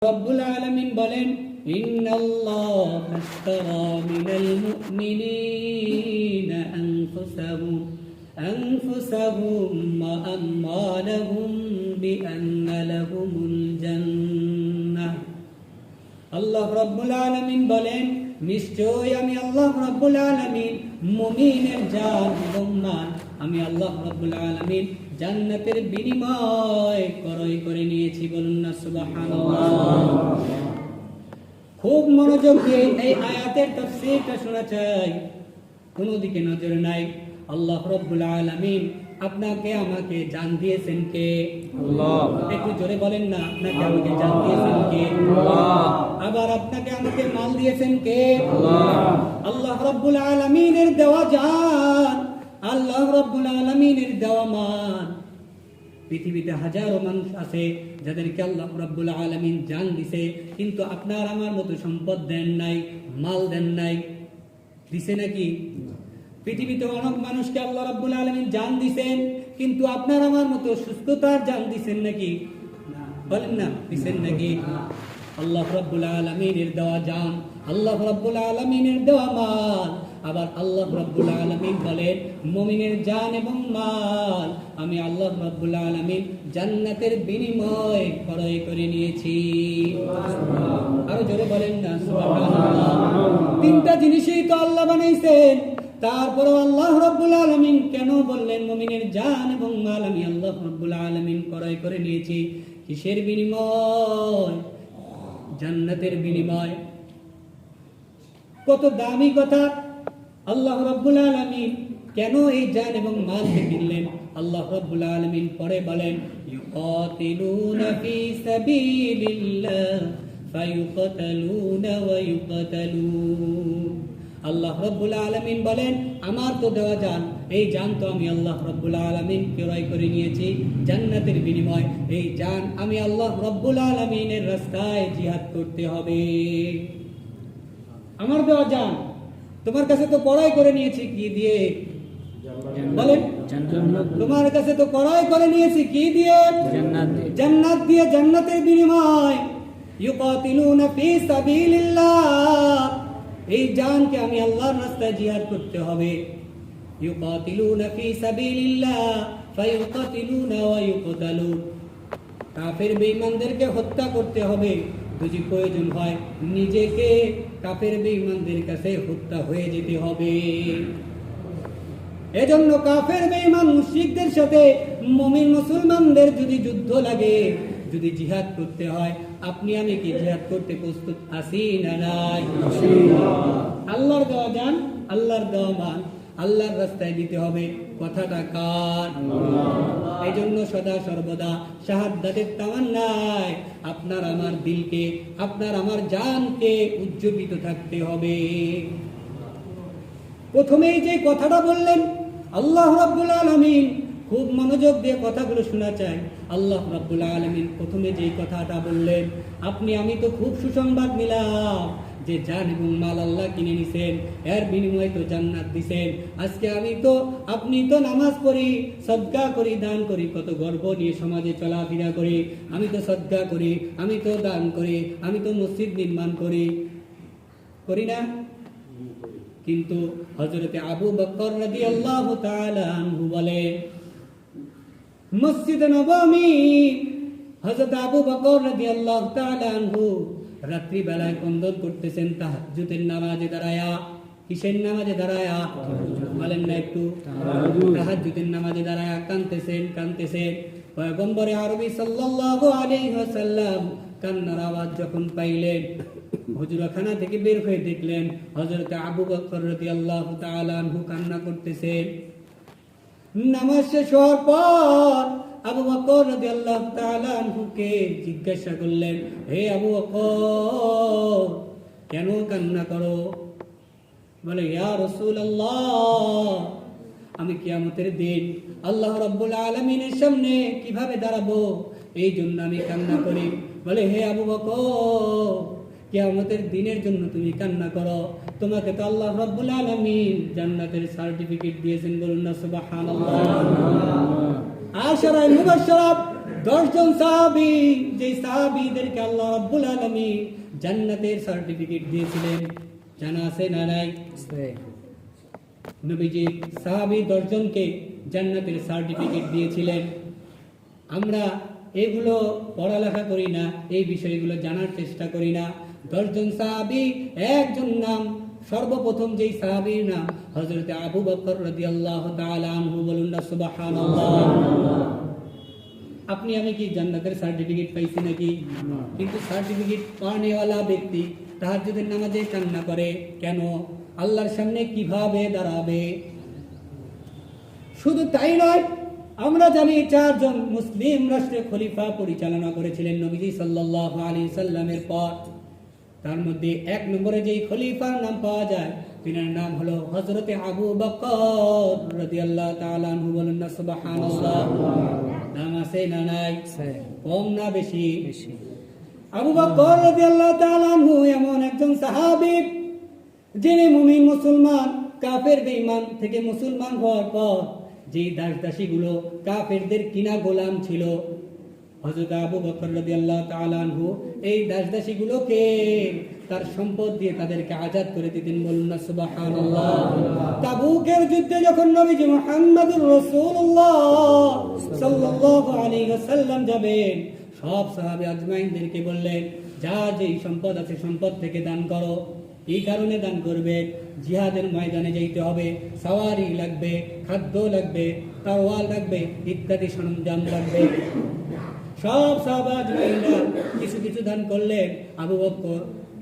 রব্বুল আলামিন বলেন ইন্নাল্লাহা আশতারা মিনাল মুমিনিনা আনফুসাহুম ওয়া আমওয়ালাহুম বিআন্না লাহুমুল জান্নাহ। আল্লাহ রব্বুল আলামিন বলেন নিশ্চয় আমি আল্লাহ রব্বুল আলামিন মুমিনের জান এবং মাল আমি আল্লাহ রব্বুল আলামিন জান্নাতের বিনিময় ক্রয় করে নিয়েছি। বলুন না সুবহানাল্লাহ। খুব মনোযোগ দিয়ে এই আয়াতের তাফসীরটা শোনা চাই, কোনো দিকে নজর নাই। আল্লাহ রব্বুল আলামিন আপনাকে আমাকে জান দিয়েছেন কে? আল্লাহ। একটু জোরে বলেন না, আপনাকে আমাকে জান দিয়েছেন কে? আল্লাহ। আবার আপনাকে আমাকে মাল দিয়েছেন কে? আল্লাহ। আল্লাহ রব্বুল আলামিনের দেওয়া জান, আল্লাহ রব্বুল আলামিনের দেওয়া মাল। পৃথিবীতে হাজারো মানুষ আছে যাদেরকে আল্লাহ রব্বুল আলামিন জান দিছে, কিন্তু আপনার আমার মতো সম্পদ দেন নাই, মাল দেন নাই। দিছে নাকি? পৃথিবীতে অনেক মানুষকে আল্লাহ রাব্বুল আলামিন জান দিবেন, কিন্তু আপনার আমার মতো সুস্থতার জান দিবেন নাকি? বলেন না, দিবেন নাকি? আল্লাহ রাব্বুল আলামিনের দেওয়া জান, আল্লাহ রাব্বুল আলামিনের দেওয়া মাল। আবার আল্লাহ রাব্বুল আলামিন বলেন মুমিনের জান এবং মাল আমি আল্লাহ রাব্বুল আলামিন জান্নাতের বিনিময়ে ক্রয় করে নিয়েছি। আরো জোরে বলেন না সুবহানাল্লাহ। তিনটা জিনিসই তো আল্লাহ বানাইছেন, তারপরে আল্লাহ রাব্বুল আলামিন কেন বললেন মুমিনের জান এবং মাল আমি আল্লাহ রাব্বুল আলামিন ক্রয় করে নিয়েছি? কিসের বিনিময়? জান্নাতের বিনিময়। কত দামি কথা! আল্লাহ রাব্বুল আলামিন কেন এই জান এবং মালকে কিনলেন? আল্লাহ রাব্বুল আলামিন পরে বলেন ইউকাতিলুনা ফি সাবিলিল্লাহ ফায়ুকতালুনা ওয়া ইউকতালুন। আল্লাহ রাব্বুল আলামিন বলেন আমার তো দেওয়া জান, এই জান তো আমি আল্লাহ রাব্বুল আলামিন ক্রয় করে নিয়েছি জান্নাতের বিনিময়। এই জান আমি আল্লাহ রাব্বুল আলামিনের রাস্তায় জিহাদ করতে হবে। আমার দেওয়া জান তোমার কাছে তো ক্রয় করে নিয়েছি কি দিয়ে? বলেন, তোমার কাছে তো ক্রয় করে নিয়েছি কি দিয়ে? জান্নাত দিয়ে, জান্নাতের বিনিময়। ইউকাতিলুনা ফি সাবিলিল্লাহ, এই জানকে আমি আল্লাহর রাস্তায় জিহাদ করতে হবে। ইউকাতিলুনা ফি সাবিলিল্লাহ ফায়ুকাতিলুনা ওয়া ইউকতালুন। কাফের বেঈমানদেরকে হত্যা করতে হবে, যদি প্রয়োজন হয় নিজেকে কাফের বেঈমানদের কাছে হত্যা হয়ে যেতে হবে। এজন্য কাফের বেঈমান মুশরিকদের সাথে মুমিন মুসলমানদের যদি যুদ্ধ লাগে, যদি জিহাদ করতে হয়, আপনি আমি কি জিহাদ করতে প্রস্তুত আছি না নাই? আল্লাহর দেওয়া জান, আল্লাহর দেওয়া মাল আল্লাহর রাস্তায় দিতে হবে। কথাটা কার? এই জন্য সদা সর্বদা শাহাদাতের তামান্নায় আপনার আমার দিলকে, আপনার আমার জানকে উজ্জীবিত থাকতে হবে। প্রথমেই যে কথাটা বললেন আল্লাহ রাব্বুল আলামিন, খুব মনোযোগ দিয়ে কথাগুলো শোনা চাই। আল্লাহ রাব্বুল আলামিন প্রথমে যে কথাটা বললেন, আপনি আমি তো খুব সুসংবাদ নিলাম যে জান এবং মাল আল্লাহ কিনে নিছেন, এর বিনিময়ে তো জান্নাত দিছেন। আজকে আমি তো আপনি তো নামাজ পড়ি, সদকা করি, দান করি, কত গর্ব নিয়ে সমাজে চলাফেরা করি। আমি তো সদকা করি, আমি তো দান করি, আমি তো মসজিদ নির্মাণ করি, করি না? কিন্তু হযরতে আবু বকর রাদিয়াল্লাহু তাআলা আনহু বলে মসজিদে নববী, হযরত আবু বকর রাদিয়াল্লাহু তাআলা আনহু রাত্রি বেলায় কন্দন করতেছেন তাহাজ্জুদের নামাজে দাঁড়ায়া। কিসের নামাজে দাঁড়ায়া? বলেন না একটু। তাহাজ্জুদের নামাজে দাঁড়ায়া কাঁদতেছেন। পয়গম্বরে আরবি সাল্লাল্লাহু আলাইহি ওয়াসাল্লাম কান্নার আওয়াজ যখন পাইলেন, হুজরাখানা থেকে বের হয়ে দেখলেন হযরত আবু বকর রাদিয়াল্লাহু তাআলা আনহু কান্না করতেছেন। নামাজ শেষ হওয়ার পর আবু বকর রাদিয়াল্লাহু তাআলা আনহুকে জিজ্ঞাসা করলেন, হে আবু বকর কেন কান্না করো? বলে, ইয়া রাসূলুল্লাহ আমি কিয়ামতের দিন আল্লাহ রাব্বুল আলামিনের সামনে কিভাবে দাঁড়াবো, এই জন্য আমি কান্না করি। বলে, হে আবু বকর কিয়ামতের দিনের জন্য তুমি কান্না করো, তোমাকে তো আল্লাহ রাব্বুল আলামিন জান্নাতের সার্টিফিকেট দিয়েছেন। বলুন না সুবহানাল্লাহ। আশারায়ে মুবাশশারা 10 জন সাহাবী, যে সাহাবীদেরকে আল্লাহ রাব্বুল আলামিন জান্নাতের সার্টিফিকেট দিয়েছিলেন, জানা আছে না নাই? নবীজি সাহাবী 10 জনকে জান্নাতের সার্টিফিকেট দিয়েছিলেন। আমরা এগুলো পড়ালেখা করি না, এই বিষয়গুলো জানার চেষ্টা করি না। 10 জন সাহাবী, একজন নাম, সর্বপ্রথম যেই সাহাবীর নাম হযরত আবু বকর রাদিয়াল্লাহু তাআলা আনহু, বলুন না সুবহানাল্লাহ। আপনি আমি কি জান্নাতের সার্টিফিকেট পাইছি নাকি? কিন্তু সার্টিফিকেট পাওয়ানেওয়ালা ব্যক্তি তাহাজ্জুদের নামাজে কান্না করে কেন? আল্লাহর সামনে কিভাবে দাঁড়াবে? শুধু তাই নয়, আমরা জানি 4 জন মুসলিম রাষ্ট্রের খলিফা পরিচালনা করেছিলেন নবীজি সাল্লাল্লাহু আলাইহি সাল্লামের পর। তার মধ্যে 1 নম্বরে যেই খলিফার নাম পাওয়া যায়, তিনার নাম হলো হযরতে আবু বকর রাদিয়াল্লাহু তাআলা আনহু, বলুন না সুবহানাল্লাহ। নাম আছে না নাই? কম না বেশি? আবু বকর রাদিয়াল্লাহু তাআলা আনহু এমন একজন সাহাবী, যিনি মুমিন মুসলমান কাফের বেঈমান থেকে মুসলমান হওয়ার পর যে দাসদাসীগুলো কাফেরদের কিনা গোলাম ছিল, হযরত আবু বকর রাদিয়াল্লাহু তাআলা আনহু এই দাসদাসীগুলোকে তার সম্পদ দিয়ে তাদেরকে আজাদ করে দিতেন, বলুন না সুবহানাল্লাহ। তাবুকের যুদ্ধে যখন নবীজি মুহাম্মদুর রাসূলুল্লাহ সাল্লাল্লাহু আলাইহি ওয়াসাল্লাম যাবেন, সব সাহাবী আজমাইনদেরকে বললেন, যা যেই সম্পদ আছে সম্পদ থেকে দান করো। এই কারণে দান করবে, জিহাদের ময়দানে যেতে হবে, সাওয়ারি লাগবে, খাদ্য লাগবে, তরোয়াল লাগবে, ইত্যাদি সরঞ্জাম লাগবে। সব সাহাবা আজমাইনরা কিছু কিছু দান করলেন। আবু বকর,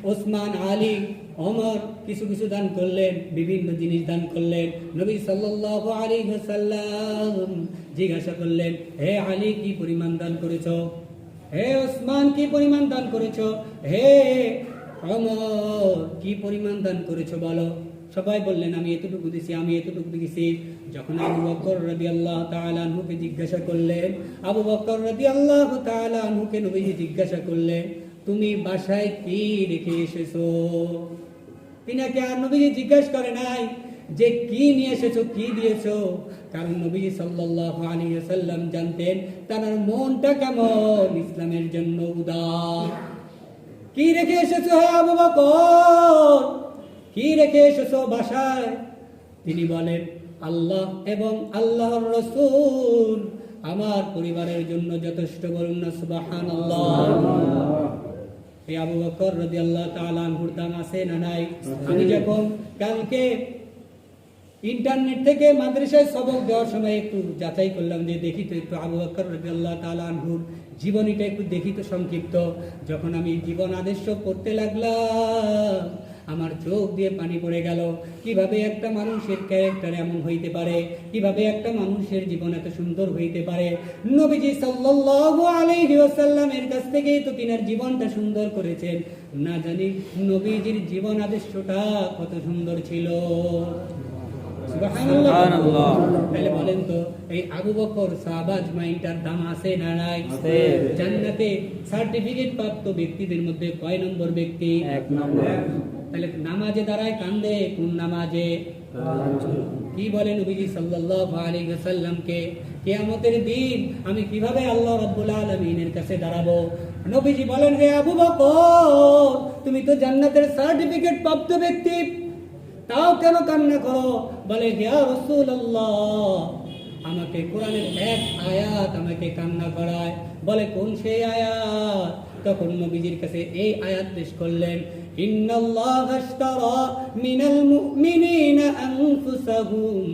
ওসমান, আলী, ওমর কিছু কিছু দান করলেন, বিভিন্ন জিনিস দান করলেন। নবী সাল্লাল্লাহু আলাইহি ওয়াসাল্লাম জিজ্ঞাসা করলেন, হে আলী কি পরিমাণ দান করেছো? হে ওসমান কি পরিমাণ দান করেছো? হে ওমর কি পরিমাণ দান করেছো বলো? সবাই বললেন, আমি এতটুকু দিছি, আমি এতটুকু দিছি। যখন আবু বকর রাদিয়াল্লাহু তাআলা আনহুকে জিজ্ঞাসা করলেন, আবু বকর রাদিয়াল্লাহু তাআলা আনহুকে নবীজি জিজ্ঞাসা করলেন, তুমি বাসায় কি রেখে এসেছো? তিনাকে আর নবীজি জিজ্ঞাসা করে নাই যে কি নিয়ে এসেছো, কি দিয়েছো, কারণ নবীজি সাল্লাল্লাহু আলাইহি ওয়াসাল্লাম জানতেন তার মনটা কেমন, ইসলামের জন্য উদার। কি রেখে এসেছো হে আবু বকর, কি রেখে এসেছো বাসায়? তিনি বলেন, আল্লাহ এবং আল্লাহর রাসূল আমার পরিবারের জন্য যথেষ্ট, বলুন না সুবহানাল্লাহ। এই আবু বকর রাদিয়াল্লাহু তাআলা আনহুর দাম আছে না নাই? আমি যখন কালকে ইন্টারনেট থেকে মাদ্রাসায় সবক দেওয়ার সময় একটু যাচাই করলাম যে দেখি তো একটু আবু বকর রাদিয়াল্লাহু তাআলা আনহুর জীবনীটা একটু দেখি তো সংক্ষিপ্ত। যখন আমি জীবন আদর্শ পড়তে লাগলাম, আমার চোখ দিয়ে পানি পড়ে গেল। কিভাবে একটা মানুষের ক্যারেক্টার এমন হইতে পারে, কিভাবে একটা মানুষের জীবন এত সুন্দর হইতে পারে। নবীজি সাল্লাল্লাহু আলাইহি ওয়াসাল্লামের কাছ থেকেই তো তিনার জীবনটা সুন্দর করেছেন। না জানি নবীজির জীবন আদর্শটা কত সুন্দর ছিল। সুবহানাল্লাহ। তাহলে বলেন তো, এই আবু বকর সাহাবা আজমাইনটার দাম আছে না নাই? জান্নাতে সার্টিফিকেট প্রাপ্ত ব্যক্তিদের মধ্যে কয় নম্বর ব্যক্তি? 1 নম্বর। তাহলে নামাজে দাঁড়ায় কান্দে কোন নামাজে? কি বলেন নবীজি সাল্লাল্লাহু আলাইহি ওয়াসাল্লামকে, কিয়ামতের দিন আমি কিভাবে আল্লাহ রাব্বুল আলামিনের কাছে দাঁড়াবো? নবীজি বলেন, হে আবু বকর, তুমি তো জান্নাতের সার্টিফিকেট প্রাপ্ত ব্যক্তি, তাও কেন কান্না করো? বলে, হে রাসূলুল্লাহ, আমাকে কোরআনের এক আয়াত আমাকে কান্না করায়। বলে, কোন সেই আয়াত? তখন নবীজির কাছে এই আয়াত পেশ করলেন, ইন্নাল্লাহা আশতারা মিনাল মুমিনিনা আনফুসাহুম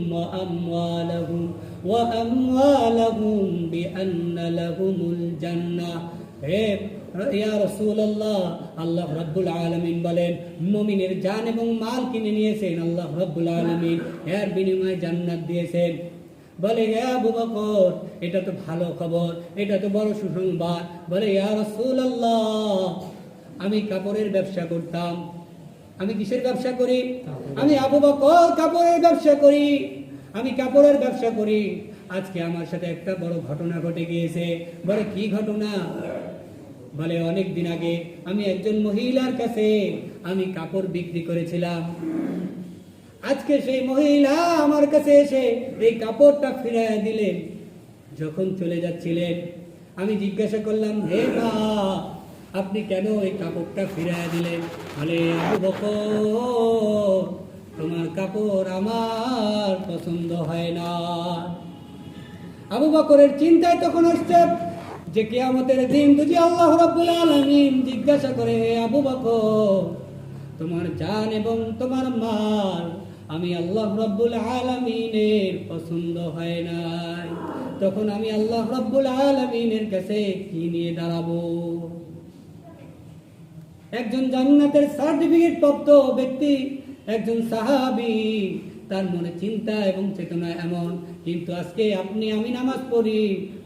ওয়া আমওয়ালাহুম বিআন্না লাহুমুল জান্নাহ। হে ইয়া রাসূলুল্লাহ, আল্লাহ রাব্বুল আলামিন বলেন, মুমিনের জান এবং মাল কিনে নিয়েছেন আল্লাহ রাব্বুল আলামিন, এর বিনিময়ে জান্নাত দিয়েছেন। বলে, হে আবু বকর, এটা তো ভালো খবর, এটা তো বড় সুসংবাদ। বলে, ইয়া রাসূলুল্লাহ, আমি কাপড়ের ব্যবসা করতাম। আমি কিসের ব্যবসা করি? আমি আবু বকর কাপড়ের ব্যবসা করি, আমি কাপড়ের ব্যবসা করি। আজকে আমার সাথে একটা বড় ঘটনা ঘটে গিয়েছে। বলে, কি ঘটনা? বলে, অনেক দিন আগে আমি একজন মহিলার কাছে আমি কাপড় বিক্রি করেছিলাম। আজকে সেই মহিলা আমার কাছে এসে এই কাপড়টা ফিরিয়ে দিলেন। যখন চলে যাচ্ছিলেন, আমি জিজ্ঞাসা করলাম, হে মা, আপনি কেন এই কাপড়টা ফিরাইয়া দিলেন? বলে, আবু বকর, তোমার কাপড় আমার পছন্দ হয় না। আবু বকরের চিন্তায় তখন আসছে যে কিয়ামতের দিন যদি আল্লাহ রাব্বুল আলামিন জিজ্ঞাসা করে, হে আবু বকর, তোমার জান এবং তোমার মাল আমি আল্লাহ রাব্বুল আলামিনের পছন্দ হয় নাই, তখন আমি আল্লাহ রাব্বুল আলামিনের কাছে কি নিয়ে দাঁড়াবো? একজন জান্নাতের সার্টিফিকেট প্রাপ্ত ব্যক্তি, একজন সাহাবী, তার মনে চিন্তা এবং চেতনা এমন। কিন্তু আজকে আপনি আমি নামাজ পড়ি,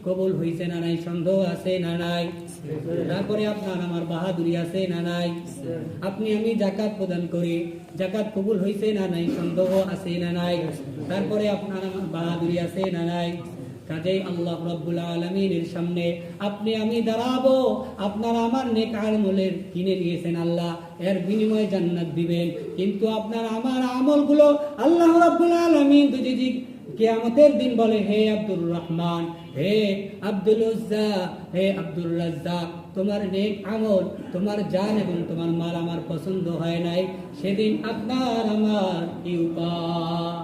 কবুল হইছে না নাই সন্দেহ আছে না নাই? তারপরে আপনার আমার বাহাদুরি আছে না নাই? আপনি আমি যাকাত প্রদান করি, যাকাত কবুল হইছে না নাই সন্দেহ আছে না নাই? তারপরে আপনার আমার বাহাদুরি আছে না নাই? কাজেই আল্লাহ রাব্বুল আলামিনের সামনে আপনি আমি দাঁড়াবো। আপনার আমার নেক আমলের কিনে নিয়েছেন আল্লাহ, এর বিনিময়ে জান্নাত দিবেন। কিন্তু আপনার আমার আমলগুলো আল্লাহ রাব্বুল আলামিন যদি কিয়ামতের দিন বলে, হে আব্দুর রহমান, হে আব্দুল উজ্জা, হে আব্দুর রাজ্জাক, তোমার নেক আমল, তোমার জান এবং তোমার মাল আমার পছন্দ হয় নাই, সেদিন আপনার আমার কি উপায়?